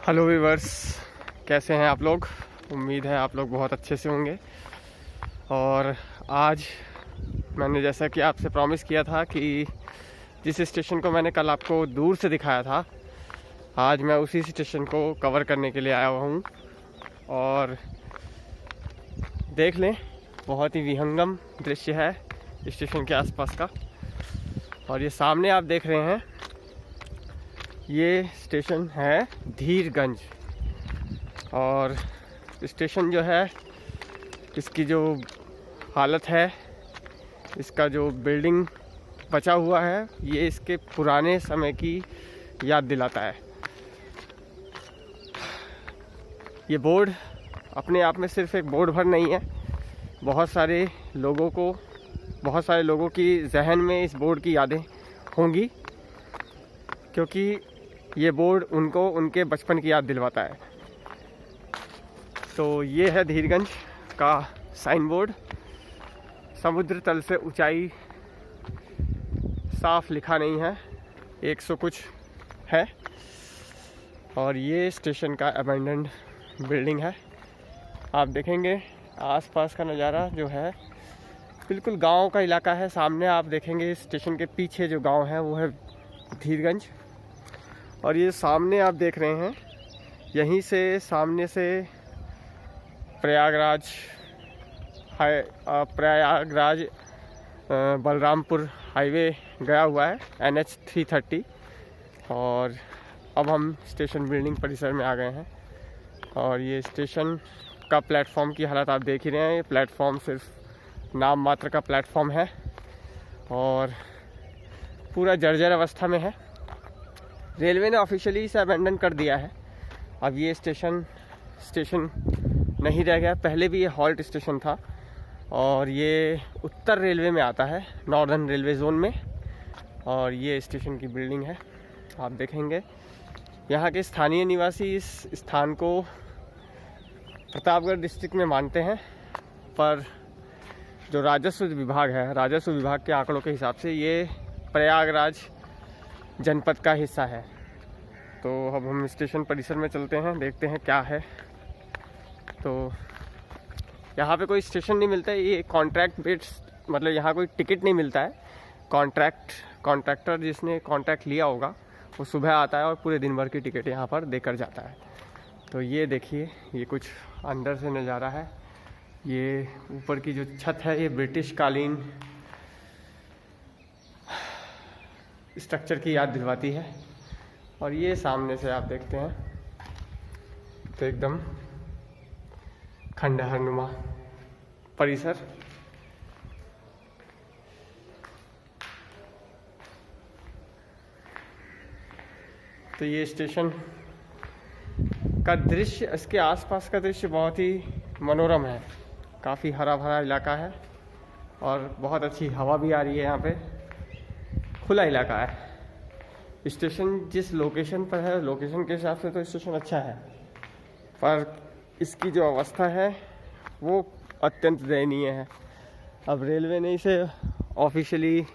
Hello viewers, कैसे हैं आप लोग। उम्मीद है आप लोग बहुत अच्छे से होंगे। और आज मैंने जैसा कि आपसे प्रॉमिस किया था कि जिस स्टेशन को मैंने कल आपको दूर से दिखाया था, आज मैं उसी स्टेशन को कवर करने के लिए आया हुआ हूँ। और देख लें, बहुत ही विहंगम दृश्य है स्टेशन के आसपास का। और ये सामने आप देख रहे हैं, ये स्टेशन है धीरगंज। और स्टेशन जो है, इसकी जो हालत है, इसका जो बिल्डिंग बचा हुआ है, ये इसके पुराने समय की याद दिलाता है। ये बोर्ड अपने आप में सिर्फ एक बोर्ड भर नहीं है, बहुत सारे लोगों की जहन में इस बोर्ड की यादें होंगी, क्योंकि ये बोर्ड उनको उनके बचपन की याद दिलवाता है। तो ये है धीरगंज का साइन बोर्ड। समुद्र तल से ऊंचाई साफ लिखा नहीं है, 100 कुछ है। और ये स्टेशन का अबैंडन्ड बिल्डिंग है। आप देखेंगे आसपास का नज़ारा जो है, बिल्कुल गांव का इलाका है। सामने आप देखेंगे स्टेशन के पीछे जो गांव है वो है धीरगंज। और ये सामने आप देख रहे हैं, यहीं से सामने से प्रयागराज बलरामपुर हाईवे गया हुआ है, NH 330। और अब हम स्टेशन बिल्डिंग परिसर में आ गए हैं। और ये स्टेशन का प्लेटफॉर्म की हालत आप देख ही रहे हैं। ये प्लेटफॉर्म सिर्फ नाम मात्र का प्लेटफॉर्म है और पूरा जर्जर अवस्था में है। रेलवे ने ऑफिशियली इसे अबेंडन कर दिया है। अब ये स्टेशन नहीं रह गया। पहले भी ये हॉल्ट स्टेशन था और ये उत्तर रेलवे में आता है, नॉर्दर्न रेलवे जोन में। और ये स्टेशन की बिल्डिंग है, आप देखेंगे। यहाँ के स्थानीय निवासी इस स्थान को प्रतापगढ़ डिस्ट्रिक्ट में मानते हैं, पर जो राजस्व विभाग है, राजस्व विभाग के आंकड़ों के हिसाब से ये प्रयागराज जनपद का हिस्सा है। तो अब हम स्टेशन परिसर में चलते हैं, देखते हैं क्या है। तो यहाँ पे कोई स्टेशन नहीं मिलता है, ये कॉन्ट्रैक्ट बेस्ड, मतलब यहाँ कोई टिकट नहीं मिलता है। कॉन्ट्रैक्टर जिसने कॉन्ट्रैक्ट लिया होगा वो सुबह आता है और पूरे दिन भर की टिकट यहाँ पर देकर जाता है। तो ये देखिए, ये कुछ अंदर से नज़ारा है। ये ऊपर की जो छत है, ये ब्रिटिश कालीन स्ट्रक्चर की याद दिलवाती है। और ये सामने से आप देखते हैं तो एकदम खंडहरनुमा परिसर। तो ये स्टेशन का दृश्य, इसके आसपास का दृश्य बहुत ही मनोरम है। काफ़ी हरा भरा इलाका है और बहुत अच्छी हवा भी आ रही है। यहाँ पे खुला इलाका है। स्टेशन जिस लोकेशन पर है, लोकेशन के हिसाब से तो स्टेशन अच्छा है, पर इसकी जो अवस्था है वो अत्यंत दयनीय है। अब रेलवे ने इसे ऑफिशियली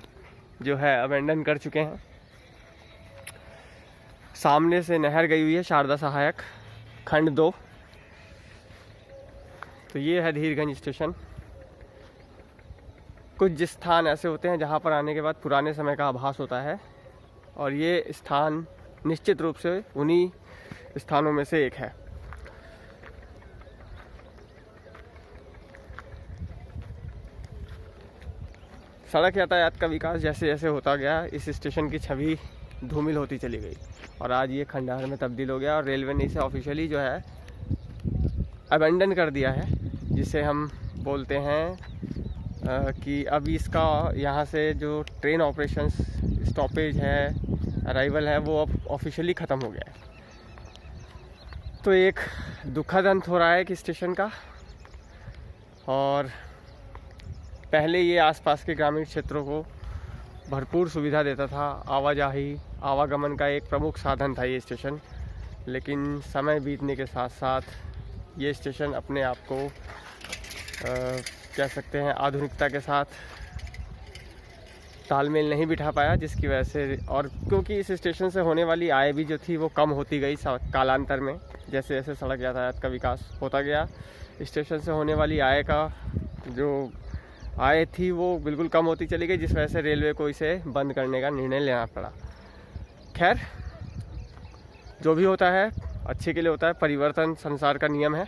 जो है अबेंडन कर चुके हैं। सामने से नहर गई हुई है, शारदा सहायक खंड 2। तो ये है धीरगंज स्टेशन। कुछ स्थान ऐसे होते हैं जहाँ पर आने के बाद पुराने समय का आभास होता है, और ये स्थान निश्चित रूप से उन्हीं स्थानों में से एक है। सड़क यातायात का विकास जैसे जैसे होता गया, इस स्टेशन की छवि धूमिल होती चली गई और आज ये खंडहर में तब्दील हो गया। और रेलवे ने इसे ऑफिशियली जो है अबेंडन कर दिया है, जिसे हम बोलते हैं कि अब इसका यहाँ से जो ट्रेन ऑपरेशंस, स्टॉपेज है, अराइवल है, वो अब ऑफिशियली ख़त्म हो गया है। तो एक दुखद अंत हो रहा है कि स्टेशन का। और पहले ये आसपास के ग्रामीण क्षेत्रों को भरपूर सुविधा देता था, आवागमन का एक प्रमुख साधन था ये स्टेशन। लेकिन समय बीतने के साथ साथ ये स्टेशन अपने आप को कह सकते हैं आधुनिकता के साथ तालमेल नहीं बिठा पाया, जिसकी वजह से, और क्योंकि इस स्टेशन से होने वाली आय भी जो थी वो कम होती गई कालांतर में, जैसे जैसे सड़क यातायात का विकास होता गया, स्टेशन से होने वाली आय का जो आय थी वो बिल्कुल कम होती चली गई, जिस वजह से रेलवे को इसे बंद करने का निर्णय लेना पड़ा। खैर, जो भी होता है अच्छे के लिए होता है, परिवर्तन संसार का नियम है।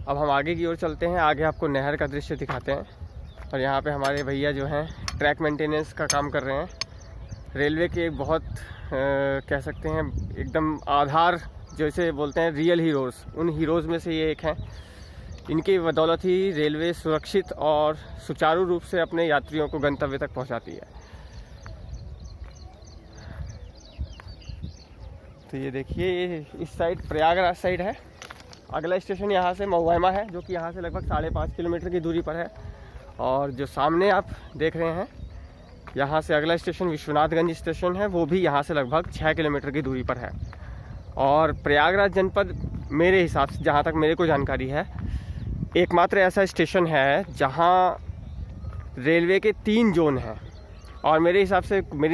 अब हम आगे की ओर चलते हैं, आगे आपको नहर का दृश्य दिखाते हैं। और यहाँ पे हमारे भैया जो हैं ट्रैक मेंटेनेंस का काम कर रहे हैं। रेलवे के बहुत कह सकते हैं एकदम आधार, जैसे बोलते हैं रियल हीरोज़, उन हीरोज़ में से ये एक हैं। इनकी बदौलत ही रेलवे सुरक्षित और सुचारू रूप से अपने यात्रियों को गंतव्य तक पहुँचाती है। तो ये देखिए, इस साइड प्रयागराज साइड है। अगला स्टेशन यहाँ से महुआमा है, जो कि यहाँ से लगभग 5.5 किलोमीटर की दूरी पर है। और जो सामने आप देख रहे हैं, यहाँ से अगला स्टेशन विश्वनाथगंज स्टेशन है, वो भी यहाँ से लगभग 6 किलोमीटर की दूरी पर है। और प्रयागराज जनपद मेरे हिसाब से, जहाँ तक मेरे को जानकारी है, एकमात्र ऐसा स्टेशन है जहाँ रेलवे के 3 जोन हैं। और मेरे हिसाब से, मेरी